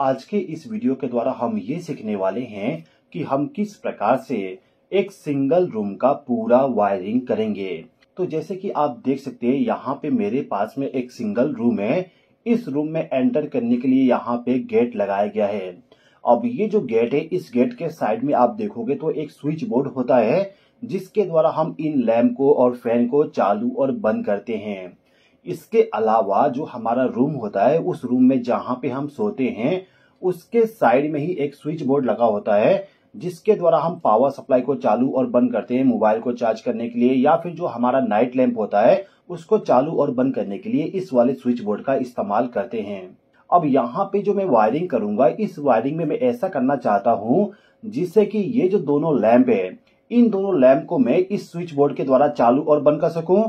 आज के इस वीडियो के द्वारा हम ये सीखने वाले हैं कि हम किस प्रकार से एक सिंगल रूम का पूरा वायरिंग करेंगे। तो जैसे कि आप देख सकते हैं यहाँ पे मेरे पास में एक सिंगल रूम है। इस रूम में एंटर करने के लिए यहाँ पे गेट लगाया गया है। अब ये जो गेट है, इस गेट के साइड में आप देखोगे तो एक स्विच बोर्ड होता है जिसके द्वारा हम इन लैंप को और फैन को चालू और बंद करते हैं। इसके अलावा जो हमारा रूम होता है, उस रूम में जहां पे हम सोते हैं उसके साइड में ही एक स्विच बोर्ड लगा होता है जिसके द्वारा हम पावर सप्लाई को चालू और बंद करते हैं, मोबाइल को चार्ज करने के लिए या फिर जो हमारा नाइट लैंप होता है उसको चालू और बंद करने के लिए इस वाले स्विच बोर्ड का इस्तेमाल करते हैं। अब यहाँ पे जो मैं वायरिंग करूंगा, इस वायरिंग में मैं ऐसा करना चाहता हूँ जिससे कि ये जो दोनों लैंप है, इन दोनों लैंप को मैं इस स्विच बोर्ड के द्वारा चालू और बंद कर सकूं।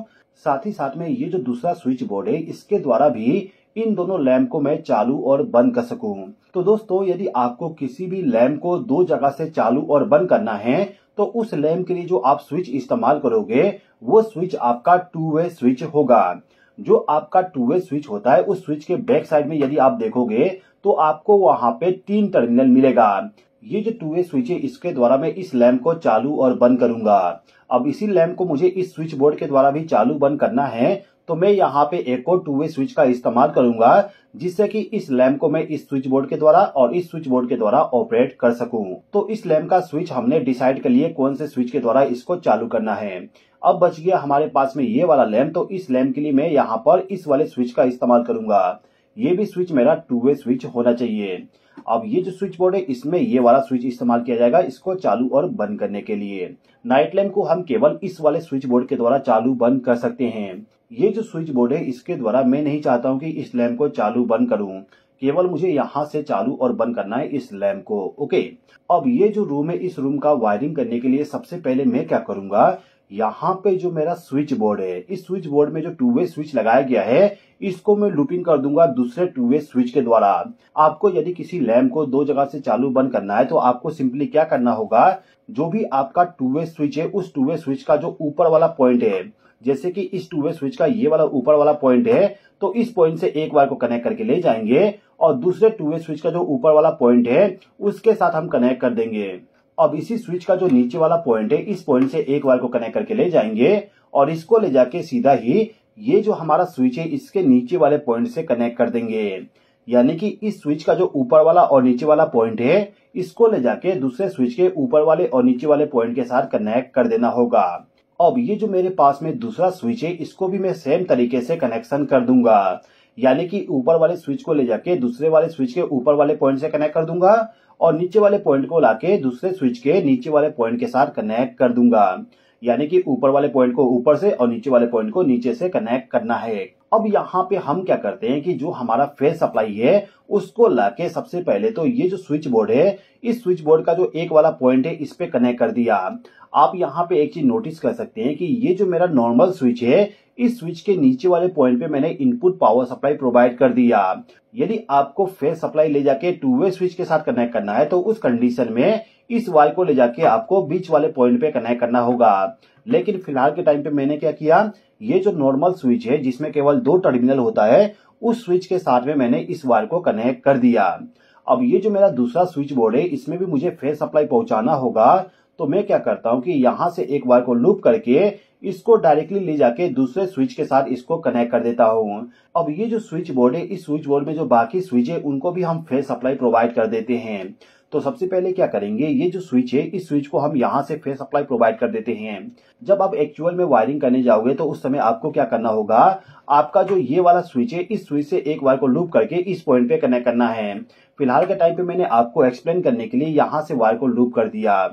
साथ ही साथ में ये जो दूसरा स्विच बोर्ड है, इसके द्वारा भी इन दोनों लैंप को मैं चालू और बंद कर सकूं। तो दोस्तों, यदि आपको किसी भी लैंप को दो जगह से चालू और बंद करना है तो उस लैंप के लिए जो आप स्विच इस्तेमाल करोगे वो स्विच आपका टू वे स्विच होगा। जो आपका टू वे स्विच होता है, उस स्विच के बैक साइड में यदि आप देखोगे तो आपको वहां पे 3 टर्मिनल मिलेगा। ये जो टू वे स्विच है, इसके द्वारा मैं इस लैंप को चालू और बंद करूंगा। अब इसी लैंप को मुझे इस स्विच बोर्ड के द्वारा भी चालू बंद करना है तो मैं यहाँ पे एक और टू वे स्विच का इस्तेमाल करूंगा जिससे कि इस लैंप को मैं इस स्विच बोर्ड के द्वारा और इस स्विच बोर्ड के द्वारा ऑपरेट कर सकूं। तो इस लैंप का स्विच हमने डिसाइड कर लिए कौन से स्विच के द्वारा इसको चालू करना है। अब बच गया हमारे पास में ये वाला लैंप, तो इस लैंप के लिए मैं यहाँ पर इस वाले स्विच का इस्तेमाल करूंगा। ये भी स्विच मेरा टू वे स्विच होना चाहिए। अब ये जो स्विच बोर्ड है, इसमें ये वाला स्विच इस्तेमाल किया जाएगा इसको चालू और बंद करने के लिए। नाइट लैंप को हम केवल इस वाले स्विच बोर्ड के द्वारा चालू बंद कर सकते हैं। ये जो स्विच बोर्ड है, इसके द्वारा मैं नहीं चाहता हूं कि इस लैंप को चालू बंद करूं, केवल मुझे यहां से चालू और बंद करना है इस लैंप को। ओके, अब ये जो रूम है, इस रूम का वायरिंग करने के लिए सबसे पहले मैं क्या करूंगा, यहाँ पे जो मेरा स्विच बोर्ड है, इस स्विच बोर्ड में जो टू वे स्विच लगाया गया है इसको मैं लूपिंग कर दूंगा दूसरे टू वे स्विच के द्वारा। आपको यदि किसी लैंप को दो जगह से चालू बंद करना है तो आपको सिंपली क्या करना होगा, जो भी आपका टू वे स्विच है, उस टू वे स्विच का जो ऊपर वाला पॉइंट है, जैसे कि इस टू वे स्विच का ये वाला ऊपर वाला पॉइंट है, तो इस पॉइंट से एक वायर को कनेक्ट करके ले जाएंगे और दूसरे टू वे स्विच का जो ऊपर वाला पॉइंट है उसके साथ हम कनेक्ट कर देंगे। अब इसी स्विच का जो नीचे वाला पॉइंट है, इस पॉइंट से एक वायर को कनेक्ट करके ले जाएंगे और इसको ले जाके सीधा ही ये जो हमारा स्विच है इसके नीचे वाले पॉइंट से कनेक्ट कर देंगे। यानी कि इस स्विच का जो ऊपर वाला और नीचे वाला पॉइंट है इसको ले जाके दूसरे स्विच के ऊपर वाले और नीचे वाले पॉइंट के साथ कनेक्ट कर देना होगा। अब ये जो मेरे पास में दूसरा स्विच है, इसको भी मैं सेम तरीके से कनेक्शन कर दूंगा। यानी कि ऊपर वाले स्विच को ले जाके दूसरे वाले स्विच के ऊपर वाले पॉइंट से कनेक्ट कर दूंगा और नीचे वाले पॉइंट को लाके दूसरे स्विच के नीचे वाले पॉइंट के साथ कनेक्ट कर दूंगा। यानी कि ऊपर वाले पॉइंट को ऊपर से और नीचे वाले पॉइंट को नीचे से कनेक्ट करना है। अब यहाँ पे हम क्या करते हैं कि जो हमारा फेस सप्लाई है उसको लाके सबसे पहले तो ये जो स्विच बोर्ड है, इस स्विच बोर्ड का जो एक वाला पॉइंट है इस पे कनेक्ट कर दिया। आप यहाँ पे एक चीज नोटिस कर सकते हैं कि ये जो मेरा नॉर्मल स्विच है, इस स्विच के नीचे वाले पॉइंट पे मैंने इनपुट पावर सप्लाई प्रोवाइड कर दिया। यदि आपको फेस सप्लाई ले जाके टू वे स्विच के साथ कनेक्ट करना है तो उस कंडीशन में इस वायर को ले जाके आपको बीच वाले पॉइंट पे कनेक्ट करना होगा। लेकिन फिलहाल के टाइम पे मैंने क्या किया, ये जो नॉर्मल स्विच है जिसमें केवल 2 टर्मिनल होता है, उस स्विच के साथ में मैंने इस वायर को कनेक्ट कर दिया। अब ये जो मेरा दूसरा स्विच बोर्ड है, इसमें भी मुझे फेस सप्लाई पहुंचाना होगा, तो मैं क्या करता हूं कि यहां से एक वायर को लूप करके इसको डायरेक्टली ले जाके दूसरे स्विच के साथ इसको कनेक्ट कर देता हूं। अब ये जो स्विच बोर्ड है, इस स्विच बोर्ड में जो बाकी स्विच है उनको भी हम फेस सप्लाई प्रोवाइड कर देते हैं। तो सबसे पहले क्या करेंगे, ये जो स्विच है, इस स्विच को हम यहाँ से फेस सप्लाई प्रोवाइड कर देते हैं। जब आप एक्चुअल में वायरिंग करने जाओगे तो उस समय आपको क्या करना होगा, आपका जो ये वाला स्विच है, इस स्विच से एक वायर को लूप करके इस पॉइंट पे कनेक्ट करना है। फिलहाल के टाइम पे मैंने आपको एक्सप्लेन करने के लिए यहाँ से वायर को लूप कर दिया,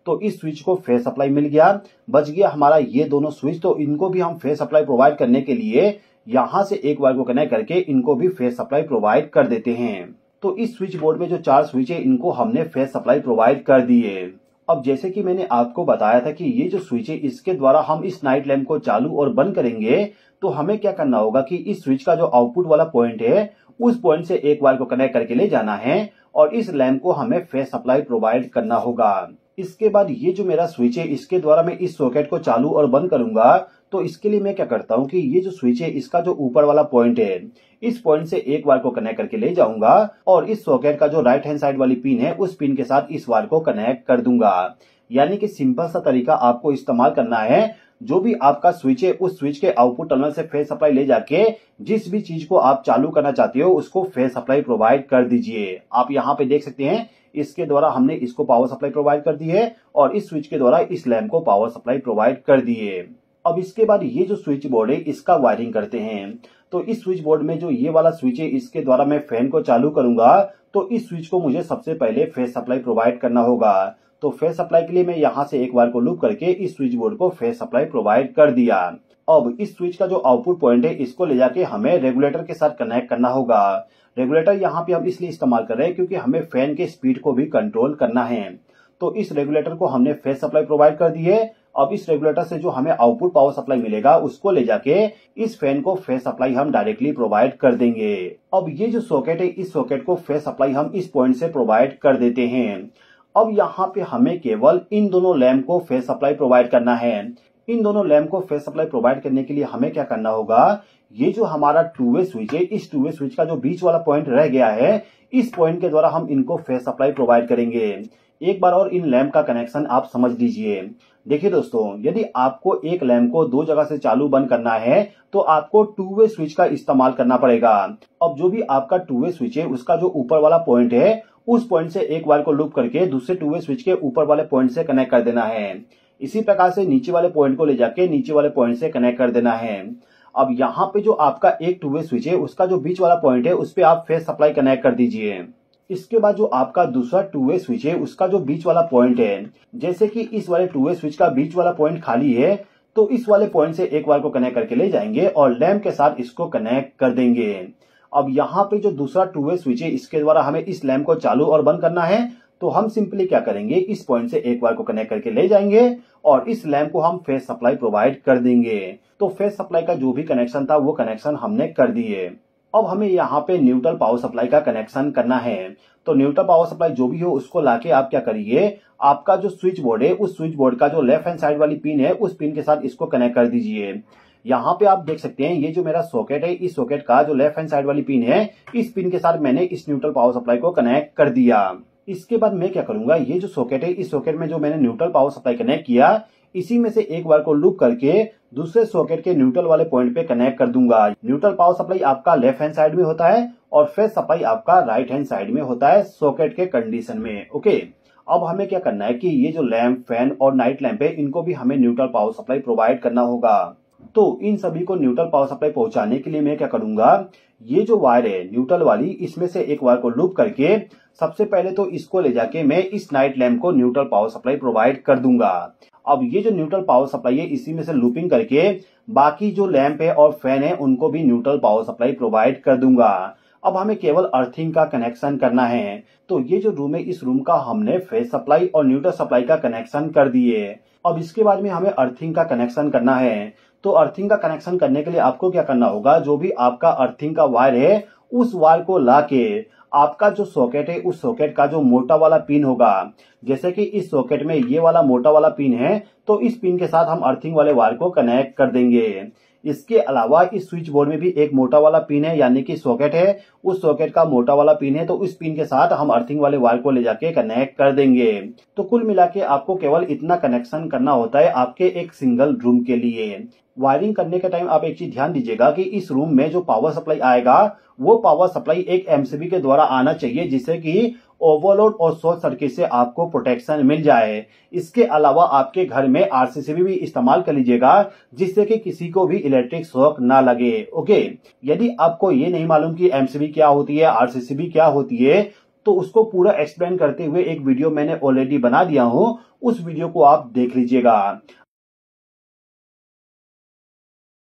तो इस स्विच को फेस सप्लाई मिल गया। बच गया हमारा ये दोनों स्विच, तो इनको भी हम फेस सप्लाई प्रोवाइड करने के लिए यहाँ से एक वायर को कनेक्ट करके इनको भी फेस सप्लाई प्रोवाइड कर देते हैं। तो इस स्विच बोर्ड में जो 4 स्विच है इनको हमने फेस सप्लाई प्रोवाइड कर दिए। अब जैसे कि मैंने आपको बताया था कि ये जो स्विच है इसके द्वारा हम इस नाइट लैंप को चालू और बंद करेंगे, तो हमें क्या करना होगा कि इस स्विच का जो आउटपुट वाला पॉइंट है उस पॉइंट से एक वायर को कनेक्ट करके ले जाना है और इस लैंप को हमें फेस सप्लाई प्रोवाइड करना होगा। इसके बाद ये जो मेरा स्विच है, इसके द्वारा मैं इस सॉकेट को चालू और बंद करूंगा तो इसके लिए मैं क्या करता हूँ कि ये जो स्विच है इसका जो ऊपर वाला पॉइंट है, इस पॉइंट से एक वायर को कनेक्ट करके ले जाऊंगा और इस सॉकेट का जो राइट हैंड साइड वाली पिन है उस पिन के साथ इस वायर को कनेक्ट कर दूंगा। यानी कि सिंपल सा तरीका आपको इस्तेमाल करना है। जो भी आपका स्विच है उस स्विच के आउटपुट टर्मिनल से फेज सप्लाई ले जाके जिस भी चीज को आप चालू करना चाहते हो उसको फेज सप्लाई प्रोवाइड कर दीजिए। आप यहाँ पे देख सकते हैं इसके द्वारा हमने इसको पावर सप्लाई प्रोवाइड कर दी है और इस स्विच के द्वारा इस लैंप को पावर सप्लाई प्रोवाइड कर दी है। अब इसके बाद ये जो स्विच बोर्ड है इसका वायरिंग करते हैं। तो इस स्विच बोर्ड में जो ये वाला स्विच है इसके द्वारा मैं फैन को चालू करूंगा तो इस स्विच को मुझे सबसे पहले फेज सप्लाई प्रोवाइड करना होगा। तो फेज सप्लाई के लिए मैं यहाँ से एक वायर को लूप करके इस स्विच बोर्ड को फेज सप्लाई प्रोवाइड कर दिया। अब इस स्विच का जो आउटपुट पॉइंट है इसको ले जाके हमें रेगुलेटर के साथ कनेक्ट करना होगा। रेगुलेटर यहाँ पे हम इसलिए इस्तेमाल कर रहे हैं क्योंकि हमें फैन के स्पीड को भी कंट्रोल करना है। तो इस रेगुलेटर को हमने फेज सप्लाई प्रोवाइड कर दी है। अब इस रेगुलेटर से जो हमें आउटपुट पावर सप्लाई मिलेगा उसको ले जाके इस फैन को फेज सप्लाई हम डायरेक्टली प्रोवाइड कर देंगे। अब ये जो सॉकेट है इस सॉकेट को फेज सप्लाई हम इस पॉइंट से प्रोवाइड कर देते हैं। अब यहाँ पे हमें केवल इन दोनों लैंप को फेज सप्लाई प्रोवाइड करना है। इन दोनों लैंप को फेज सप्लाई प्रोवाइड करने के लिए हमें क्या करना होगा, ये जो हमारा टू वे स्विच है इस टू वे स्विच का जो बीच वाला पॉइंट रह गया है इस पॉइंट के द्वारा हम इनको फेज सप्लाई प्रोवाइड करेंगे। एक बार और इन लैंप का कनेक्शन आप समझ लीजिए। देखिए दोस्तों, यदि आपको एक लैंप को दो जगह से चालू बंद करना है तो आपको टू वे स्विच का इस्तेमाल करना पड़ेगा। अब जो भी आपका टू वे स्विच है उसका जो ऊपर वाला पॉइंट है उस पॉइंट से एक वायर को लूप करके दूसरे टू वे स्विच के ऊपर वाले पॉइंट से कनेक्ट कर देना है। इसी प्रकार से नीचे वाले पॉइंट को ले जाके नीचे वाले पॉइंट से कनेक्ट कर देना है। अब यहाँ पे जो आपका एक टू वे स्विच है उसका जो बीच वाला पॉइंट है उस पे आप फेज सप्लाई कनेक्ट कर दीजिए। इसके बाद जो आपका दूसरा टू वे स्विच है उसका जो बीच वाला पॉइंट है, जैसे कि इस वाले टू वे स्विच का बीच वाला पॉइंट खाली है तो इस वाले पॉइंट से एक वायर को कनेक्ट करके ले जाएंगे और लैंप के साथ इसको कनेक्ट कर देंगे। अब यहाँ पे जो दूसरा टू वे स्विच है इसके द्वारा हमें इस लैंप को चालू और बंद करना है। तो हम सिंपली क्या करेंगे, इस पॉइंट से एक वायर को कनेक्ट करके ले जाएंगे और इस लैंप को हम फेज सप्लाई प्रोवाइड कर देंगे। तो फेज सप्लाई का जो भी कनेक्शन था वो कनेक्शन हमने कर दिए। अब हमें यहाँ पे न्यूट्रल पावर सप्लाई का कनेक्शन करना है। तो न्यूट्रल पावर सप्लाई जो भी हो उसको लाके आप क्या करिए, आपका जो स्विच बोर्ड है उस स्विच बोर्ड का जो लेफ्ट हैंड साइड वाली पिन है उस पिन के साथ इसको कनेक्ट कर दीजिए। यहाँ पे आप देख सकते हैं ये जो मेरा सॉकेट है इस सॉकेट का जो लेफ्ट हैंड साइड वाली पिन है इस पिन के साथ मैंने इस न्यूट्रल पावर सप्लाई को कनेक्ट कर दिया। इसके बाद मैं क्या करूंगा, ये जो सॉकेट है इस सॉकेट में जो मैंने न्यूट्रल पावर सप्लाई कनेक्ट किया इसी में से एक वायर को लूप करके दूसरे सॉकेट के न्यूट्रल वाले पॉइंट पे कनेक्ट कर दूंगा। न्यूट्रल पावर सप्लाई आपका लेफ्ट हैंड साइड में होता है और फेज सप्लाई आपका राइट हैंड साइड में होता है सॉकेट के कंडीशन में। ओके, अब हमें क्या करना है कि ये जो लैंप, फैन और नाइट लैंप है इनको भी हमें न्यूट्रल पावर सप्लाई प्रोवाइड करना होगा। तो इन सभी को न्यूट्रल पावर सप्लाई पहुंचाने के लिए मैं क्या करूंगा, ये जो वायर है न्यूट्रल वाली इसमें से एक वायर को लूप करके सबसे पहले तो इसको ले जाके मैं इस नाइट लैंप को न्यूट्रल पावर सप्लाई प्रोवाइड कर दूंगा। अब ये जो न्यूट्रल पावर सप्लाई है इसी में से लूपिंग करके बाकी जो लैंप है और फैन है उनको भी न्यूट्रल पावर सप्लाई प्रोवाइड कर दूंगा। अब हमें केवल अर्थिंग का कनेक्शन करना है। तो ये जो रूम है इस रूम का हमने फेज सप्लाई और न्यूट्रल सप्लाई का कनेक्शन कर दिए। अब इसके बाद में हमें अर्थिंग का कनेक्शन करना है। तो अर्थिंग का कनेक्शन करने के लिए आपको क्या करना होगा, जो भी आपका अर्थिंग का वायर है उस वायर को लाके आपका जो सॉकेट है उस सॉकेट का जो मोटा वाला पिन होगा, जैसे कि इस सॉकेट में ये वाला मोटा वाला पिन है तो इस पिन के साथ हम अर्थिंग वाले वायर को कनेक्ट कर देंगे। इसके अलावा इस स्विच बोर्ड में भी एक मोटा वाला पिन है, यानी कि सॉकेट है उस सॉकेट का मोटा वाला पिन है तो उस पिन के साथ हम अर्थिंग वाले वायर को ले जाके कनेक्ट कर देंगे। तो कुल मिला के आपको केवल इतना कनेक्शन करना होता है आपके एक सिंगल रूम के लिए। वायरिंग करने के टाइम आप एक चीज ध्यान दीजिएगा कि इस रूम में जो पावर सप्लाई आएगा वो पावर सप्लाई एक एमसीबी के द्वारा आना चाहिए, जिससे कि ओवरलोड और शॉर्ट सर्किट से आपको प्रोटेक्शन मिल जाए। इसके अलावा आपके घर में आरसीसीबी भी इस्तेमाल कर लीजिएगा, जिससे कि किसी को भी इलेक्ट्रिक शॉक ना लगे। ओके, यदि आपको ये नहीं मालूम कि एमसीबी क्या होती है, आरसीसीबी क्या होती है, तो उसको पूरा एक्सप्लेन करते हुए एक वीडियो मैंने ऑलरेडी बना दिया हूं, उस वीडियो को आप देख लीजिएगा।